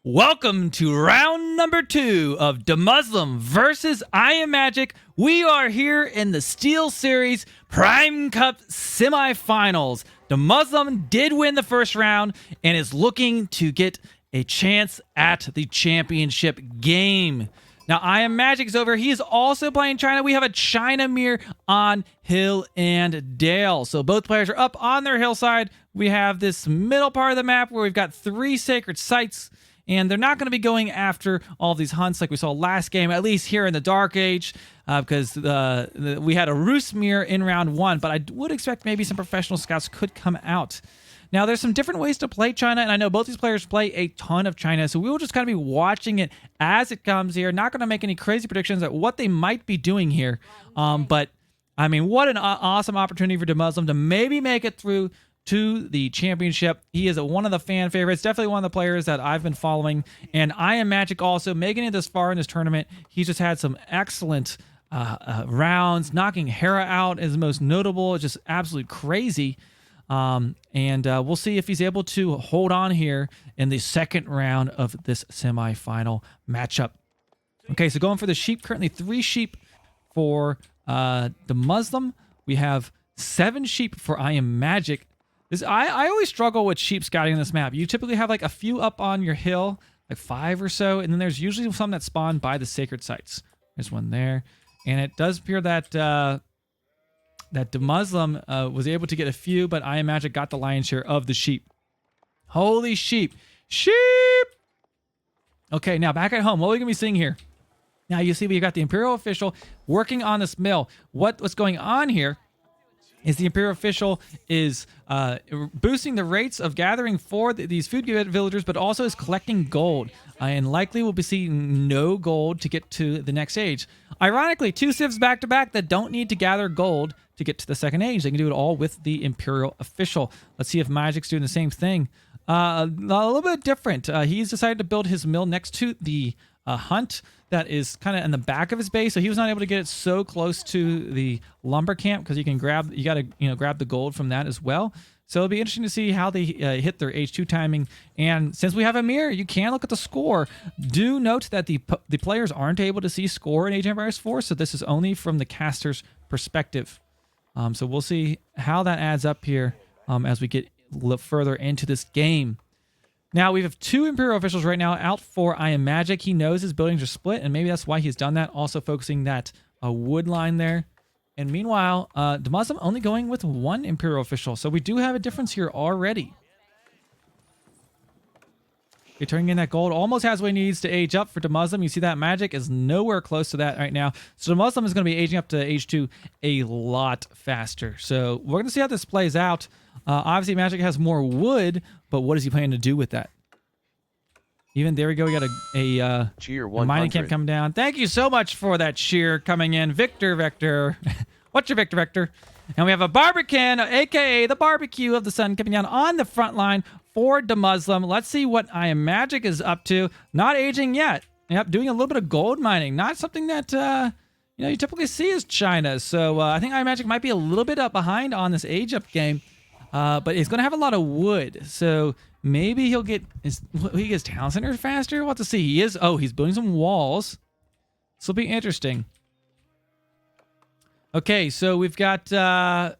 Welcome to round number 2 of DeMuslim versus IAmMagic. We are here in the SteelSeries Prime Cup semifinals. DeMuslim did win the first round and is looking to get a chance at the championship game. Now, IAmMagic is over. He is also playing China. We have a China mirror on Hill and Dale. So both players are up on their hillside. We have this middle part of the map where we've got 3 sacred sites. And they're not going to be going after all of these hunts like we saw last game, at least here in the Dark Age, because we had a Roost mirror in round 1, but I would expect maybe some professional scouts could come out. Now, there's some different ways to play China, and I know both these players play a ton of China, so we will just kind of be watching it as it comes here. Not going to make any crazy predictions at what they might be doing here, but, I mean, what an awesome opportunity for DeMuslim to maybe make it through to the championship. He is one of the fan favorites, definitely one of the players that I've been following. And IAmMagic also making it this far in this tournament. He's just had some excellent rounds. Knocking Hera out is most notable. It's just absolutely crazy. We'll see if he's able to hold on here in the second round of this semifinal matchup. Okay, so going for the sheep, currently 3 sheep for DeMuslim. We have 7 sheep for IAmMagic. I always struggle with sheep scouting on this map. You typically have like a few up on your hill, like 5 or so, and then there's usually some that spawn by the sacred sites. There's one there, and it does appear that that DeMuslim was able to get a few, but IAmMagic got the lion's share of the sheep. Holy sheep! Sheep! Okay, now back at home, what are we gonna be seeing here? Now you see we've got the Imperial official working on this mill. What's going on here is the Imperial official is boosting the rates of gathering for these food villagers, but also is collecting gold. And likely we'll be seeing no gold to get to the next age. Ironically, 2 civs back-to-back that don't need to gather gold to get to the second age. They can do it all with the Imperial official. Let's see if Magic's doing the same thing. A little bit different. He's decided to build his mill next to the hunt that is kind of in the back of his base, so he was not able to get it so close to the lumber camp because you got to grab the gold from that as well. So it'll be interesting to see how they hit their H2 timing. And since we have a mirror, you can look at the score. Do note that the players aren't able to see score in Age of Empires 4, so this is only from the caster's perspective. So we'll see how that adds up here as we get a little further into this game. Now, we have 2 Imperial officials right now out for IAmMagic. He knows his buildings are split, and maybe that's why he's done that, also focusing that wood line there. And meanwhile, DeMuslim only going with 1 Imperial official, so we do have a difference here already. Okay, turning in that gold. Almost has what he needs to age up for DeMuslim. You see that Magic is nowhere close to that right now. So DeMuslim is going to be aging up to age 2 a lot faster. So we're going to see how this plays out. Obviously, Magic has more wood, but what is he planning to do with that? Even there we go. We got a Cheer mining camp coming down. Thank you so much for that cheer coming in. Victor. What's your Victor? And we have a Barbican, a.k.a. the barbecue of the sun, coming down on the front line for DeMuslim. Let's see what IAmMagic is up to. Not aging yet. Yep, doing a little bit of gold mining. Not something that you typically see as China. So I think IAmMagic might be a little bit up behind on this age up game. But he's going to have a lot of wood. So maybe he gets town centers faster. We'll have to see. He's building some walls. This will be interesting. Okay, so we've got a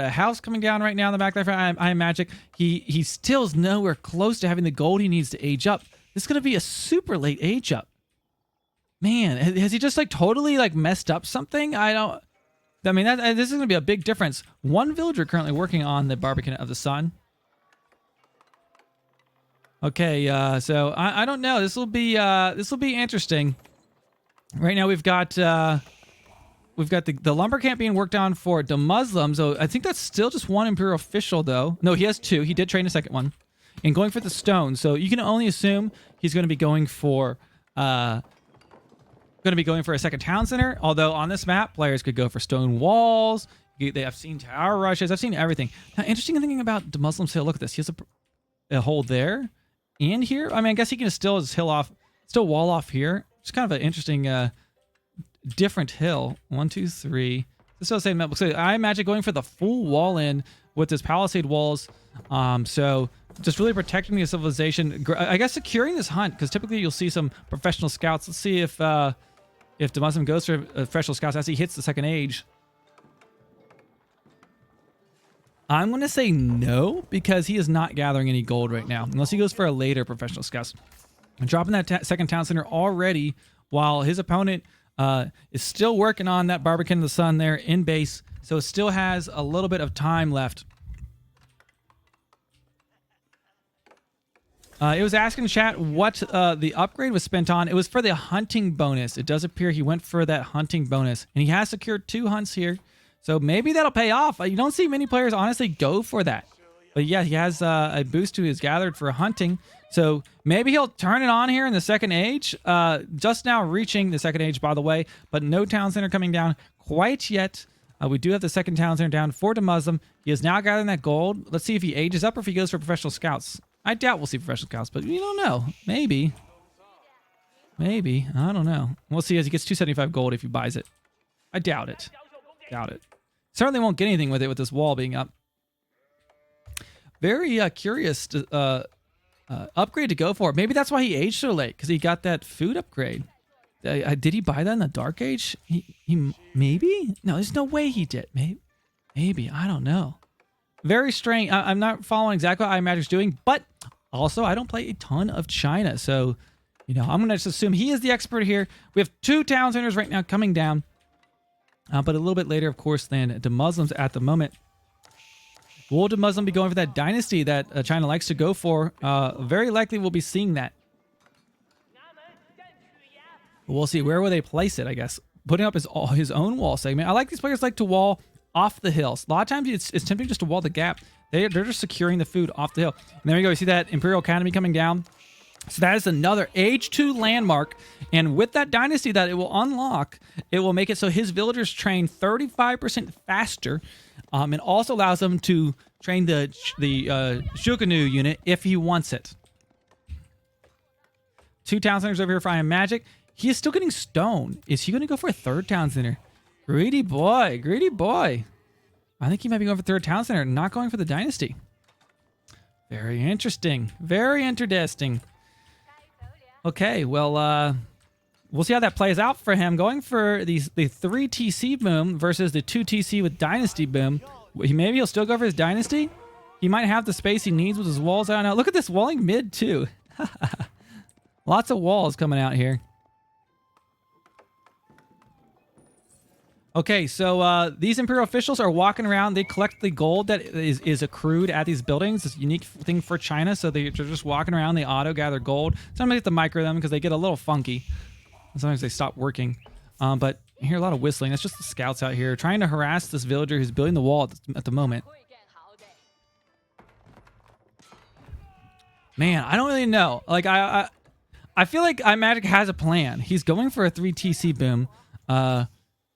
house coming down right now in the back there for IAmMagic. He still is nowhere close to having the gold he needs to age up. This is going to be a super late age up. Man, has he just totally messed up something? This is going to be a big difference. 1 villager currently working on the Barbican of the Sun. Okay, so I don't know. This will be interesting. Right now we've got the lumber camp being worked on for DeMuslim. So I think that's still just 1 Imperial official though. No, he has 2. He did train a second one, and going for the stone. So you can only assume he's going to be going for a second town center. Although on this map, players could go for stone walls. I've seen tower rushes. I've seen everything. Now, interesting thing about DeMuslim's hill. Look at this. He has a hole there and here. I guess he can still wall off here. It's kind of an interesting, different hill. 1, 2, 3. This is the same map. So IAmMagic going for the full wall in with his palisade walls. So just really protecting the civilization. I guess securing this hunt, because typically you'll see some professional scouts. Let's see if DeMuslim goes for professional scouts as he hits the second age. I'm going to say no, because he is not gathering any gold right now, unless he goes for a later professional scouts. I'm dropping that second town center already, while his opponent is still working on that Barbican of the Sun there in base, so it still has a little bit of time left. It was asking in chat what the upgrade was spent on. It was for the hunting bonus. It does appear he went for that hunting bonus, and he has secured 2 hunts here. So maybe that'll pay off. You don't see many players honestly go for that. But yeah, he has a boost to his gathered for hunting. So maybe he'll turn it on here in the second age. Just now reaching the second age, by the way. But no town center coming down quite yet. We do have the second town center down for DeMuslim. He is now gathering that gold. Let's see if he ages up or if he goes for professional scouts. I doubt we'll see professional scouts, but you don't know. Maybe. Maybe. I don't know. We'll see as he gets 275 gold if he buys it. I doubt it. Doubt it. Certainly won't get anything with it with this wall being up. Very curious upgrade to go for. Maybe that's why he aged so late, because he got that food upgrade. Did he buy that in the Dark Age? He maybe? No, there's no way he did. Maybe. I don't know. Very strange. I'm not following exactly what IAmMagic's doing, but also I don't play a ton of China, so you know I'm going to just assume he is the expert here. We have 2 town centers right now coming down. But a little bit later, of course, than DeMuslim's at the moment. Will DeMuslim be going for that dynasty that China likes to go for? Very likely we'll be seeing that. We'll see. Where will they place it, I guess? Putting up his own wall segment. I like these players like to wall off the hills. A lot of times it's tempting just to wall the gap. They're just securing the food off the hill. And there you go. You see that Imperial Academy coming down? So that is another Age 2 landmark, and with that dynasty that it will unlock, it will make it so his villagers train 35% faster, and also allows them to train the Shukanu unit if he wants it. 2 town centers over here for IAmMagic. He is still getting stone. Is he going to go for a 3rd town center? Greedy boy, greedy boy. I think he might be going for 3rd town center, not going for the dynasty. Very interesting. Very interesting. Okay, well, we'll see how that plays out for him. Going for the 3 TC boom versus the 2 TC with Dynasty boom. Maybe he'll still go for his Dynasty. He might have the space he needs with his walls. I don't know. Look at this walling mid, too. Lots of walls coming out here. Okay, so these Imperial officials are walking around. They collect the gold that is accrued at these buildings. It's a unique thing for China, so they're just walking around. They auto-gather gold. Sometimes they have to micro them because they get a little funky. Sometimes they stop working. But you hear a lot of whistling. That's just the scouts out here trying to harass this villager who's building the wall at the moment. Man, I don't really know. Like, I feel like IAmMagic has a plan. He's going for a 3 TC boom.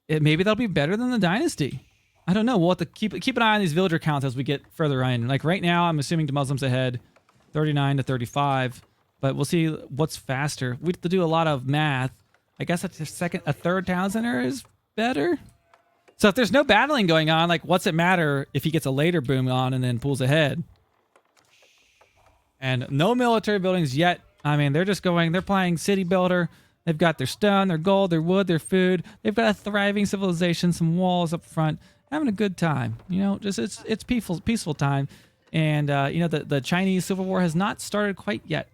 Maybe that'll be better than the Dynasty. I don't know. We'll have to keep an eye on these villager counts as we get further in. Like right now, I'm assuming DeMuslim's ahead, 39 to 35. But we'll see what's faster. We have to do a lot of math. I guess a 3rd town center is better. So if there's no battling going on, like what's it matter if he gets a later boom on and then pulls ahead? And no military buildings yet. I mean, they're playing city builder. They've got their stone, their gold, their wood, their food. They've got a thriving civilization, some walls up front, having a good time. You know, just it's peaceful time. And you know, the Chinese Civil War has not started quite yet.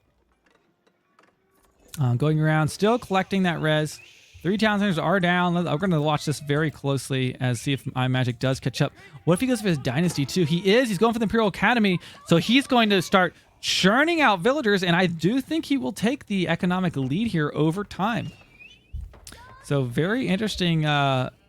Going around, still collecting that res. 3 town centers are down. We're going to watch this very closely as see if IAmMagic does catch up. What if he goes for his dynasty too? He's going for the Imperial Academy, so he's going to start churning out villagers, and I do think he will take the economic lead here over time. So very interesting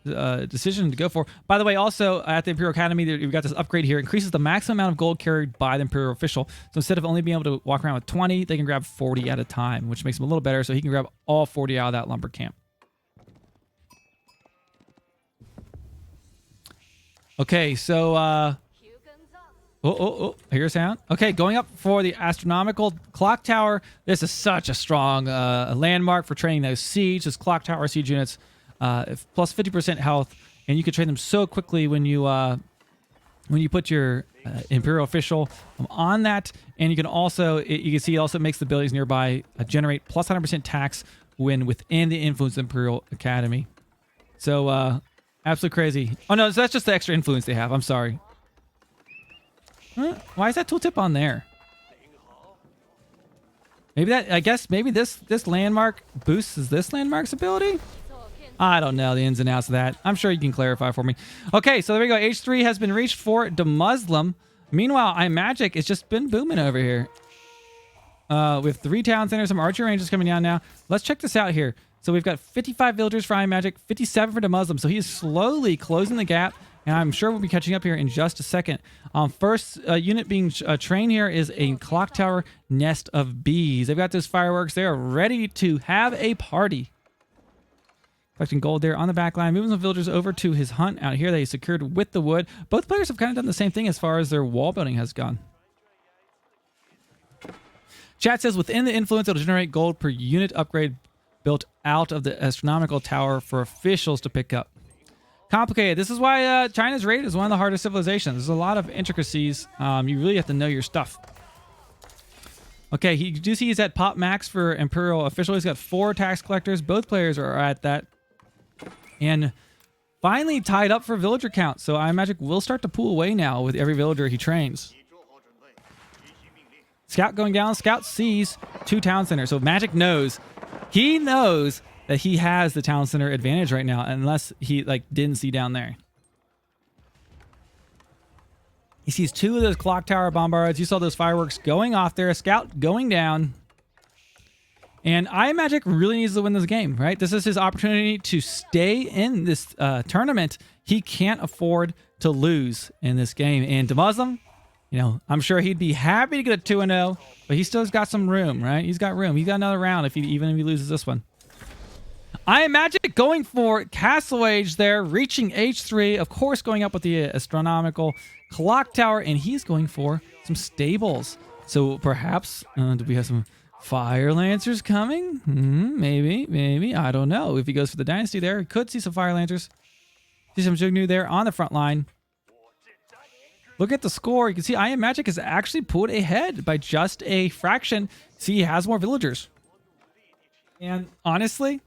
decision to go for. By the way, also at the Imperial Academy, we've got this upgrade here. Increases the maximum amount of gold carried by the Imperial official. So instead of only being able to walk around with 20, they can grab 40 at a time, which makes them a little better. So he can grab all 40 out of that lumber camp. Okay, so Oh, here's sound. Okay, going up for the astronomical clock tower. This is such a strong landmark for training those siege. Those clock tower siege units, plus 50% health, and you can train them so quickly when you when you put your Imperial official on that. And you can also, you can see it also makes the buildings nearby generate plus 100% tax when within the influence Imperial Academy. So absolutely crazy. Oh no, so that's just the extra influence they have. I'm sorry. Huh? Why is that tooltip on there? Maybe that, I guess maybe this landmark boosts this landmark's ability? I don't know the ins and outs of that. I'm sure you can clarify for me. Okay, so there we go. H3 has been reached for DeMuslim. Meanwhile, IAmMagic has just been booming over here. With 3 town centers, some archer ranges coming down now. Let's check this out here. So we've got 55 villagers for IAmMagic, 57 for DeMuslim. So he's slowly closing the gap. And I'm sure we'll be catching up here in just a second. First unit being trained here is a clock tower nest of bees. They've got those fireworks. They are ready to have a party. Collecting gold there on the back line. Moving some villagers over to his hunt out here that he secured with the wood. Both players have kind of done the same thing as far as their wall building has gone. Chat says within the influence, it'll generate gold per unit upgrade built out of the astronomical tower for officials to pick up. Complicated. This is why China's rated as one of the hardest civilizations. There's a lot of intricacies. You really have to know your stuff. Okay, you do see he's at pop max for Imperial official. He's got 4 tax collectors. Both players are at that. And finally tied up for villager count. So IAmMagic will start to pull away now with every villager he trains. Scout going down. Scout sees 2 town centers. So Magic knows. He knows that he has the town center advantage right now, unless he didn't see down there. He sees 2 of those clock tower bombards. You saw those fireworks going off there. A scout going down. And IAmMagic really needs to win this game, right? This is his opportunity to stay in this tournament. He can't afford to lose in this game. And DeMuslim, you know, I'm sure he'd be happy to get a 2-0, but he still's got some room, right? He's got room. He's got another round even if he loses this one. IAmMagic going for Castle Age there, reaching H3, of course going up with the astronomical clock tower, and he's going for some stables. So perhaps, do we have some Fire Lancers coming? Maybe, I don't know. If he goes for the Dynasty there, he could see some Fire Lancers. See some Jugnu there on the front line. Look at the score. You can see IAmMagic has actually pulled ahead by just a fraction. See, he has more villagers. And honestly,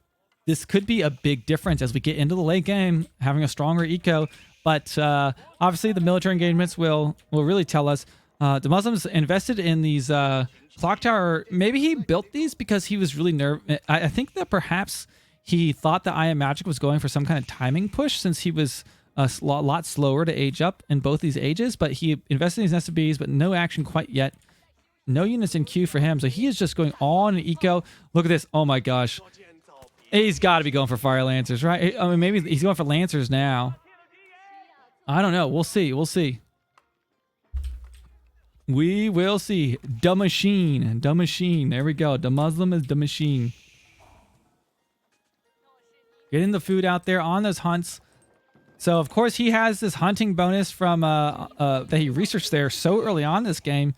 this could be a big difference as we get into the late game, having a stronger eco. But obviously, the military engagements will really tell us. The Muslims invested in these clock tower. Maybe he built these because he was really nervous. I think that perhaps he thought that IAmMagic was going for some kind of timing push since he was a lot slower to age up in both these ages. But he invested in these nest of bees, but no action quite yet. No units in queue for him. So he is just going all in eco. Look at this. Oh my gosh. He's got to be going for Fire Lancers, right? I mean, maybe he's going for Lancers now. I don't know. We'll see. We'll see. We will see. The machine. The machine. There we go. The Muslim is the machine. Getting the food out there on those hunts. So, of course, he has this hunting bonus from that he researched there so early on this game.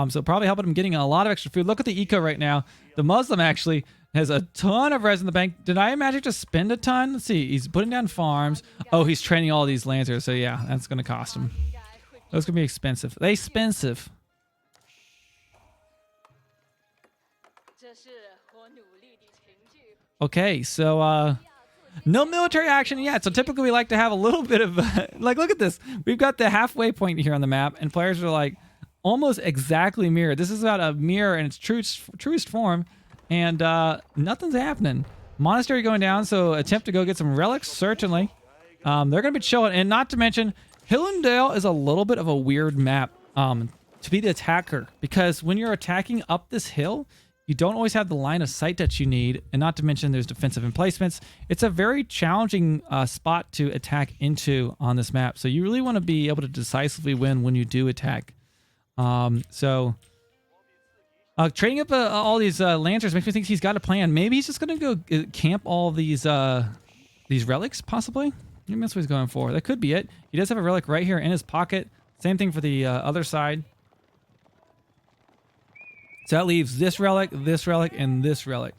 So probably helping him getting a lot of extra food. Look at the eco right now. The Muslim actually has a ton of res in the bank. Did IAmMagic just spend a ton? Let's see. He's putting down farms. Oh, he's training all these Lancers. So, yeah, that's going to cost him. Those going to be expensive. They expensive. Okay, so no military action yet. So typically we like to have a little bit of like, look at this. We've got the halfway point here on the map, and players are like almost exactly mirrored. This is about a mirror in its truest form, and nothing's happening. Monastery going down, so attempt to go get some relics, certainly. They're going to be chilling, and not to mention, Hillendale is a little bit of a weird map to be the attacker, because when you're attacking up this hill, you don't always have the line of sight that you need, and not to mention there's defensive emplacements. It's a very challenging spot to attack into on this map, so you really want to be able to decisively win when you do attack. Trading up all these Lancers makes me think he's got a plan. Maybe he's just going to go camp all these relics, possibly. Maybe that's what he's going for. That could be it. He does have a relic right here in his pocket. Same thing for the other side. So that leaves this relic, and this relic.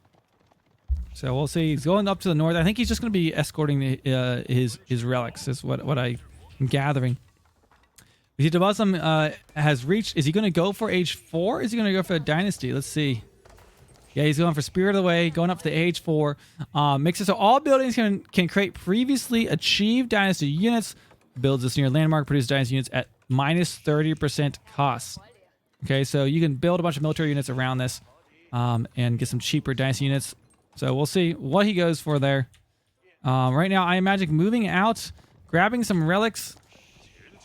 So we'll see. He's going up to the north. I think he's just going to be escorting his relics, is what I'm gathering. We see DeMuslim has reached. Is he going to go for age 4? Is he going to go for a dynasty? Let's see. Yeah, he's going for Spirit of the Way, going up to the age 4. Makes it so all buildings can create previously achieved dynasty units. Builds this near landmark, produce dynasty units at minus 30% cost. Okay, so you can build a bunch of military units around this and get some cheaper dynasty units. So we'll see what he goes for there. Right now, IAmMagic moving out, grabbing some relics.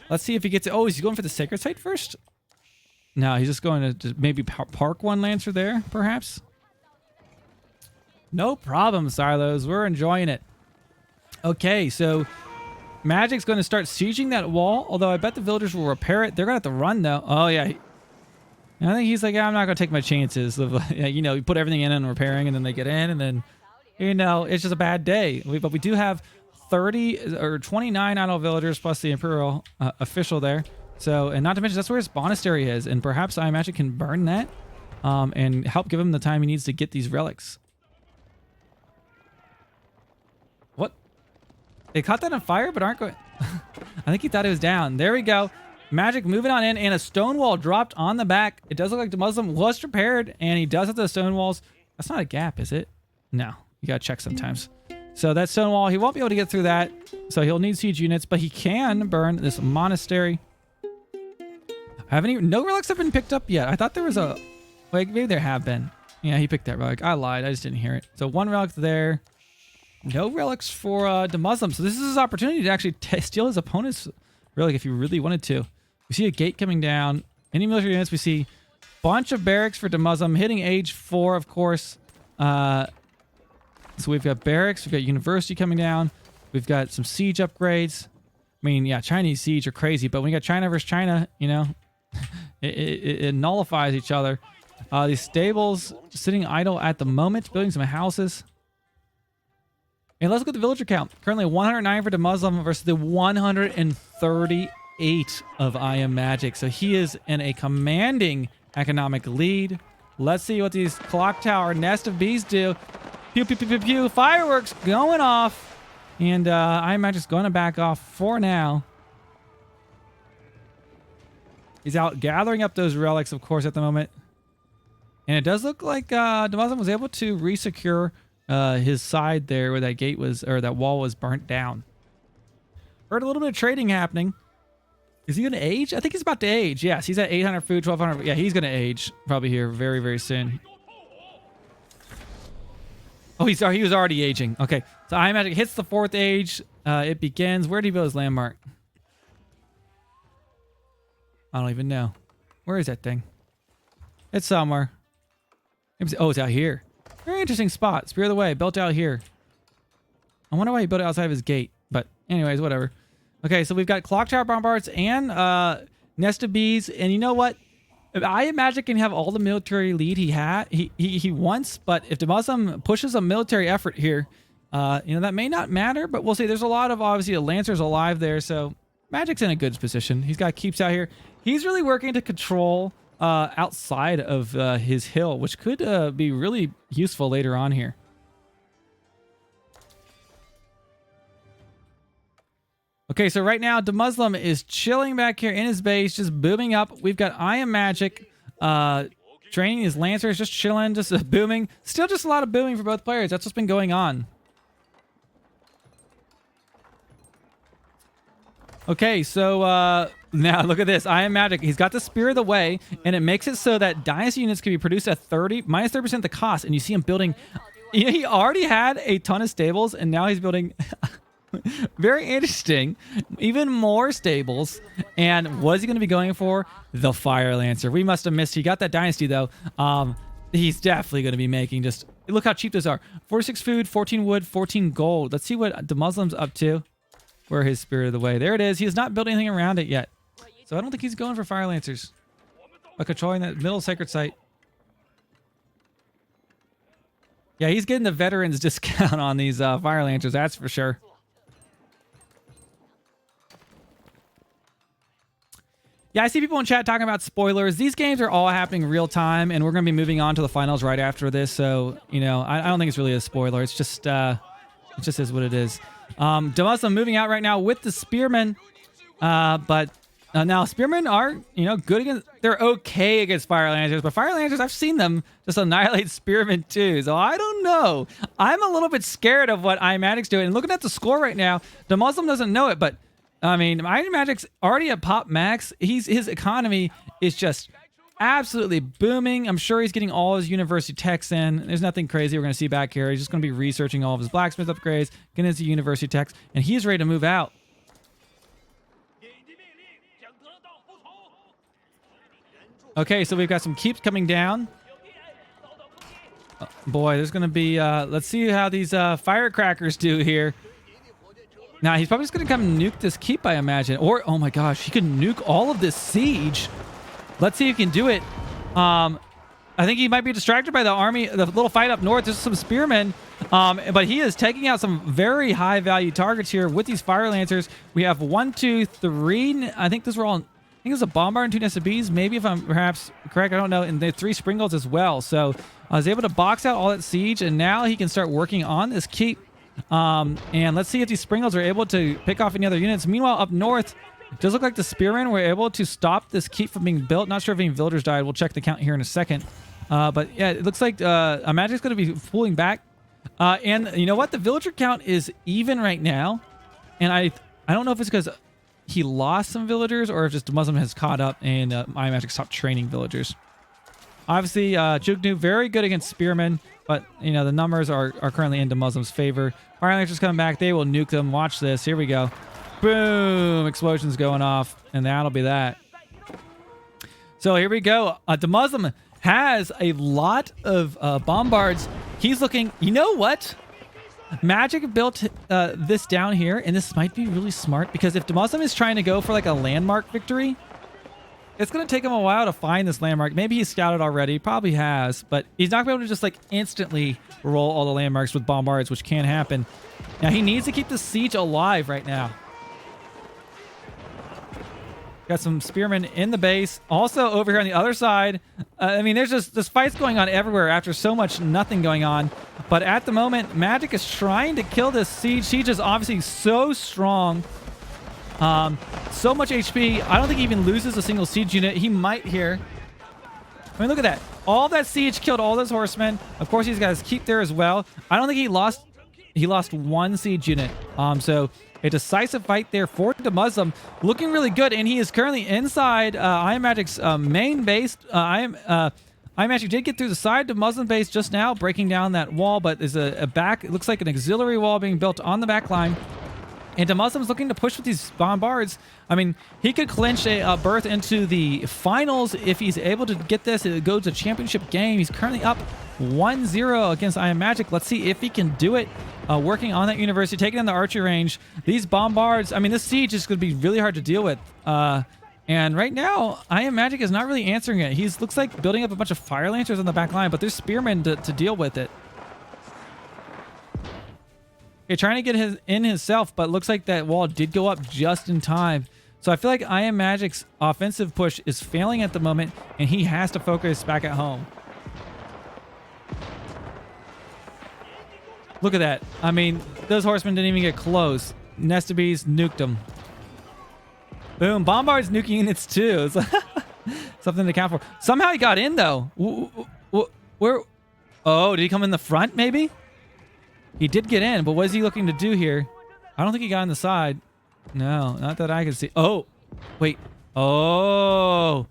Let's see if he gets it. Oh, is he going for the sacred site first? No, he's just going to maybe park one Lancer there, perhaps. No problem, Silos. We're enjoying it. Okay, so Magic's going to start sieging that wall, although I bet the villagers will repair it. They're going to have to run, though. Oh, yeah. I think he's like, yeah, I'm not going to take my chances of, you know, you put everything in and repairing, and then they get in, and then, you know, it's just a bad day. But we do have 30 or 29 idle villagers plus the Imperial official there. So, and not to mention, that's where his monastery is, and perhaps IAmMagic can burn that and help give him the time he needs to get these relics. What? They caught that on fire, but aren't going... I think he thought it was down. There we go. Magic moving on in, and a stone wall dropped on the back. It does look like DeMuslim was prepared, and he does have the stone walls. That's not a gap, is it? No. You gotta check sometimes. So that stone wall, he won't be able to get through that, so he'll need siege units, but he can burn this monastery. No relics have been picked up yet. I thought there was a... Like, maybe there have been. Yeah, he picked that relic. I lied. I just didn't hear it. So one relic there. No relics for DeMuslim. So this is his opportunity to actually steal his opponent's relic if he really wanted to. We see a gate coming down. Any military units, we see a bunch of barracks for DeMuslim. Hitting age 4, of course. So we've got barracks. We've got university coming down. We've got some siege upgrades. I mean, yeah, Chinese siege are crazy. But when you got China versus China, you know, it nullifies each other. These stables sitting idle at the moment. Building some houses. And let's look at the villager count. Currently 109 for DeMuslim versus the 138 of IAmMagic. So he is in a commanding economic lead. Let's see what these clock tower nest of bees do. Pew, pew, pew, pew, pew. Fireworks going off. And IAmMagic's going to back off for now. He's out gathering up those relics, of course, at the moment. And it does look like DeMuslim was able to resecure his side there where that gate was, or that wall was burnt down. Heard a little bit of trading happening. Is he going to age? I think he's about to age. Yes, he's at 800 food, 1200. Yeah, he's going to age probably here very, very soon. Oh, he was already aging. Okay, so IAmMagic hits the 4th age. It begins. Where did he build his landmark? I don't even know. Where is that thing? It's somewhere. Oh, it's out here. Very interesting spot. Spirit of the Way, built out here. I wonder why he built it outside of his gate. But anyways, whatever. Okay, so we've got clock tower bombards and nest of bees. And you know what? IAmMagic can have all the military lead he wants. But if DeMuslim pushes a military effort here, you know, that may not matter. But we'll see. There's a lot of, obviously, Lancers alive there. So Magic's in a good position. He's got keeps out here. He's really working to control outside of his hill, which could be really useful later on here. Okay, so right now DeMuslim is chilling back here in his base, just booming up. We've got IAmMagic training his Lancers, just chilling, just booming. Still just a lot of booming for both players. That's what's been going on. Okay, so now look at this. IAmMagic, he's got the Spirit of the Way, and it makes it so that dynasty units can be produced at minus 30% the cost. And you see him building. He already had a ton of stables, and now he's building very interesting, even more stables. And what is he going to be going for? The Fire Lancer. We must have missed. He got that dynasty though. He's definitely going to be making just. Look how cheap those are. 46 food, 14 wood, 14 gold. Let's see what DeMuslim's up to. Where his Spirit of the Way. There it is. He has not built anything around it yet. So I don't think he's going for Fire Lancers. By controlling that middle sacred site. Yeah, he's getting the veterans discount on these Fire Lancers, that's for sure. Yeah, I see people in chat talking about spoilers. These games are all happening real time, and we're going to be moving on to the finals right after this. So, you know, I don't think it's really a spoiler. It's just, it just is what it is. DeMuslim moving out right now with the Spearmen, but Now, spearmen are, good against, they're okay against fire lancers, but fire lancers, I've seen them just annihilate spearmen too. So I don't know. I'm a little bit scared of what IAmMagic's doing. And looking at the score right now, DeMuslim doesn't know it, but I mean, IAmMagic's already at pop max. His economy is just absolutely booming. I'm sure he's getting all his university techs in. There's nothing crazy we're going to see back here. He's just going to be researching all of his blacksmith upgrades, getting his university techs, and he's ready to move out. Okay, so we've got some keeps coming down. Boy, there's going to be... let's see how these firecrackers do here. Now, he's probably just going to come and nuke this keep, I imagine. Or, oh my gosh, he can nuke all of this siege. Let's see if he can do it. I think he might be distracted by the army, the little fight up north. There's some spearmen. But he is taking out some very high-value targets here with these fire lancers. We have 1, 2, 3... I think those were all... I think it was a bombard and 2 Nest of Bees, maybe, if I'm perhaps correct. I don't know. And the 3 Springles as well. So I was able to box out all that siege, and now he can start working on this keep. And let's see if these Springles are able to pick off any other units. Meanwhile, up north, it does look like the Spearmen were able to stop this keep from being built. Not sure if any villagers died. We'll check the count here in a second. But yeah, it looks like IAmMagic's going to be pulling back. And you know what? The villager count is even right now. And I don't know if it's because he lost some villagers or if just DeMuslim has caught up and IAmMagic stopped training villagers. Obviously, Jugnu very good against spearmen, but the numbers are currently in DeMuslim's favor. Fire lancers coming back. They will nuke them. Watch this. Here we go. Boom! Explosions going off, and that'll be that. So here we go. DeMuslim has a lot of bombards. He's looking... You know what? Magic built this down here, and this might be really smart because if DeMuslim is trying to go for like a landmark victory, it's going to take him a while to find this landmark. Maybe he's scouted already, probably has, but he's not going to be able to just like instantly roll all the landmarks with bombards, which can happen. Now he needs to keep the siege alive right now. Got some spearmen in the base. Also over here on the other side, I mean, there's just this fights going on everywhere after so much nothing going on. But at the moment, Magic is trying to kill this siege. Siege is obviously so strong. So much HP. I don't think he even loses a single siege unit. He might here. I mean, look at that. All that siege killed all those horsemen. Of course, he's got his keep there as well. I don't think he lost. He lost 1 siege unit. So a decisive fight there for DeMuslim, looking really good, and he is currently inside IAmMagic's main base. IAmMagic did get through the side to DeMuslim base just now, breaking down that wall, but there's a back. It looks like an auxiliary wall being built on the back line. And DeMuslim's looking to push with these bombards. I mean, he could clinch a berth into the finals if he's able to get this. It goes to championship game. He's currently up 1-0 against IAmMagic. Let's see if he can do it. Working on that university, taking in the archery range. These bombards, I mean, this siege is going to be really hard to deal with. And right now, IAmMagic is not really answering it. He looks like building up a bunch of fire lancers on the back line, but there's spearmen to deal with it. Okay, trying to get himself, but looks like that wall did go up just in time. So I feel like IAmMagic's offensive push is failing at the moment, and he has to focus back at home. Look at that. I mean, those horsemen didn't even get close. Nest of Bees nuked them. Boom. Bombard's nuking units too. It's something to count for. Somehow he got in though. Where? Oh, did he come in the front maybe? He did get in, but what is he looking to do here? I don't think he got on the side. No, not that I can see. Oh, wait. Oh.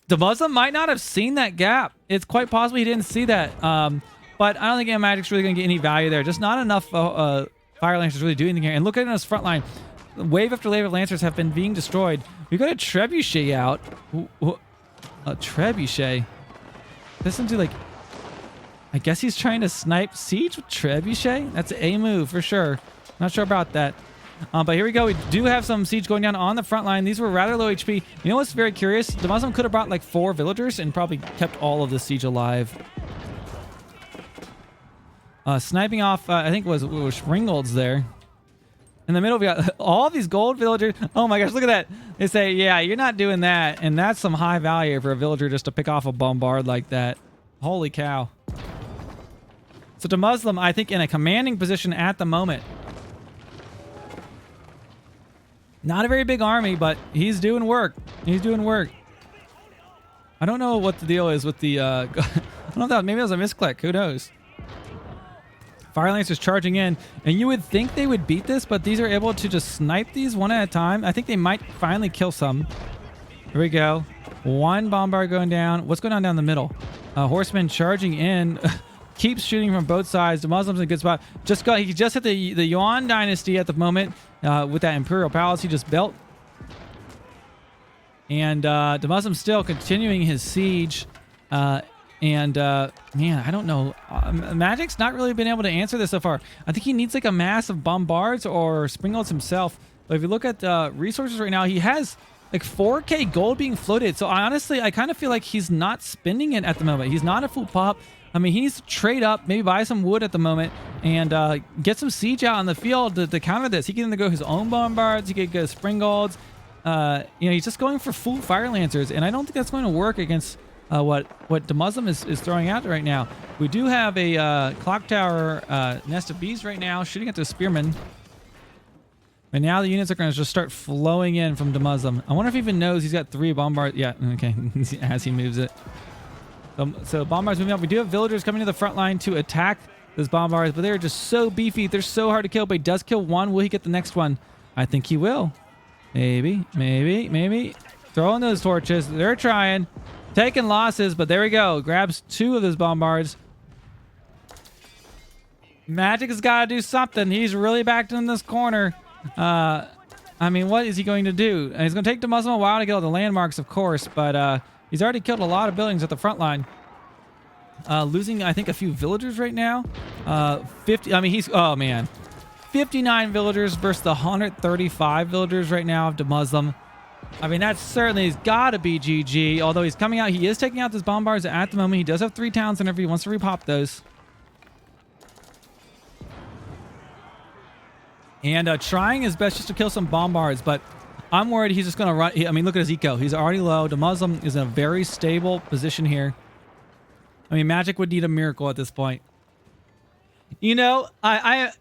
DeMuslim might not have seen that gap. It's quite possible he didn't see that. But I don't think AoE4 really going to get any value there. Just not enough fire lancers really doing anything here. And look at his front line. Wave after wave of lancers have been being destroyed. We got a trebuchet out. A trebuchet. Listen to like... I guess he's trying to snipe siege with trebuchet. That's a move for sure. Not sure about that. But here we go. We do have some siege going down on the front line. These were rather low HP. You know what's very curious? DeMuslim could have brought like 4 villagers and probably kept all of the siege alive. Sniping off, I think it was Ringolds there. In the middle, we got all these gold villagers. Oh my gosh, look at that. They say, yeah, you're not doing that. And that's some high value for a villager just to pick off a bombard like that. Holy cow. So DeMuslim, I think, in a commanding position at the moment. Not a very big army, but he's doing work. He's doing work. I don't know what the deal is with the... I don't know if that... Maybe that was a misclick. Who knows? Fire Lancers charging in. And you would think they would beat this, but these are able to just snipe these one at a time. I think they might finally kill some. Here we go. One bombard going down. What's going on down the middle? Horseman charging in. Keeps shooting from both sides. The Muslims in a good spot. He just hit the Yuan dynasty at the moment with that Imperial Palace he just built. And the Muslims still continuing his siege. Man, I don't know. Magic's not really been able to answer this so far. I think he needs like a mass of bombards or Springolds himself. But if you look at resources right now, he has like 4K gold being floated. So I kind of feel like he's not spending it at the moment. He's not a full pop. I mean, he needs to trade up, maybe buy some wood at the moment, and get some siege out on the field to counter this. He can either go his own bombards, he could go Springalds. He's just going for full Fire Lancers, and I don't think that's going to work against what DeMuslim is throwing out right now. We do have a clock tower nest of bees right now, shooting at the spearmen. And now the units are going to just start flowing in from DeMuslim. I wonder if he even knows he's got 3 bombards. Yeah, okay, as he moves it. So bombards moving up. We do have villagers coming to the front line to attack those bombards, but they're just so beefy. They're so hard to kill, but he does kill one. Will he get the next one? I think he will. Maybe. Throwing those torches. They're trying. Taking losses, but there we go. Grabs 2 of those bombards. Magic has got to do something. He's really backed in this corner. I mean, what is he going to do? And he's going to take DeMuslim a while to get all the landmarks, of course, but he's already killed a lot of buildings at the front line. Losing, I think, a few villagers right now. 50. I mean, oh man, 59 villagers versus the 135 villagers right now of DeMuslim. I mean, that certainly has got to be GG. Although he's coming out, he is taking out those bombards at the moment. He does have 3 towns whenever he wants to repop those. And trying his best just to kill some bombards, but I'm worried he's just going to run. I mean, look at his eco. He's already low. DeMuslim is in a very stable position here. I mean, Magic would need a miracle at this point. You know, I've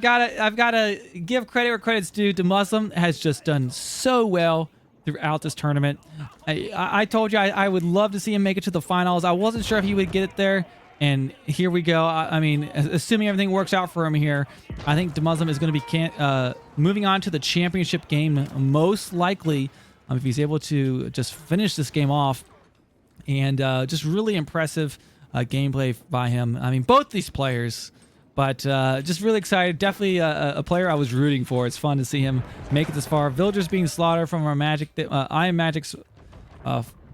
got to give credit where credit's due. DeMuslim has just done so well throughout this tournament. I told you I would love to see him make it to the finals. I wasn't sure if he would get it there. And here we go. I mean, assuming everything works out for him here, I think DeMuslim is going to be moving on to the championship game, most likely, if he's able to just finish this game off. And just really impressive gameplay by him. I mean, both these players, but just really excited. Definitely a player I was rooting for. It's fun to see him make it this far. Villagers being slaughtered from our Magic. IAmMagic's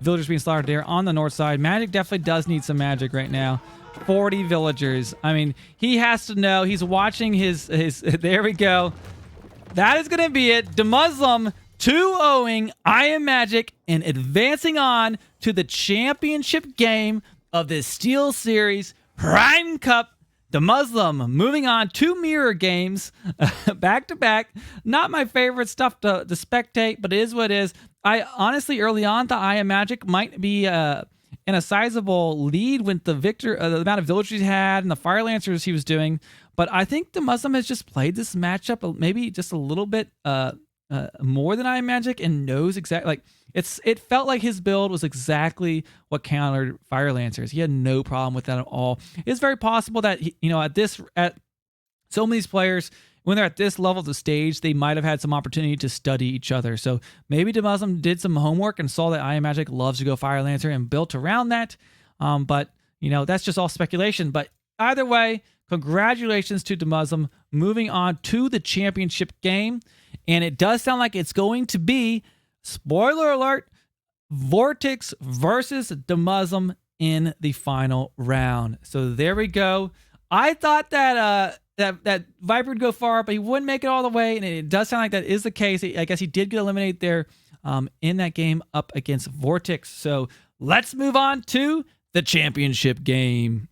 villagers being slaughtered there on the north side. Magic definitely does need some magic right now. 40 villagers. I mean, he has to know. He's watching his there we go. That is going to be it. DeMuslim 2-0ing IAmMagic and advancing on to the championship game of this SteelSeries Prime Cup. DeMuslim moving on 2 mirror games back to back. Not my favorite stuff to spectate, but it is what it is. I honestly, early on, thought IAmMagic might be in a sizable lead with the amount of villagers he had and the Fire Lancers he was doing. But I think DeMuslim has just played this matchup maybe just a little bit more than IAmMagic and knows exactly. Like it felt like his build was exactly what countered Fire Lancers. He had no problem with that at all. It's very possible that at some of these players, when they're at this level of the stage, they might have had some opportunity to study each other. So maybe DeMuslim did some homework and saw that IAmMagic loves to go Fire Lancer and built around that. But that's just all speculation. But either way, congratulations to DeMuslim moving on to the championship game. And it does sound like it's going to be, spoiler alert, Vortex versus DeMuslim in the final round. So there we go. I thought that that Viper would go far, but he wouldn't make it all the way, and it does sound like that is the case. I guess he did get eliminated there in that game up against Vortex. So let's move on to the championship game.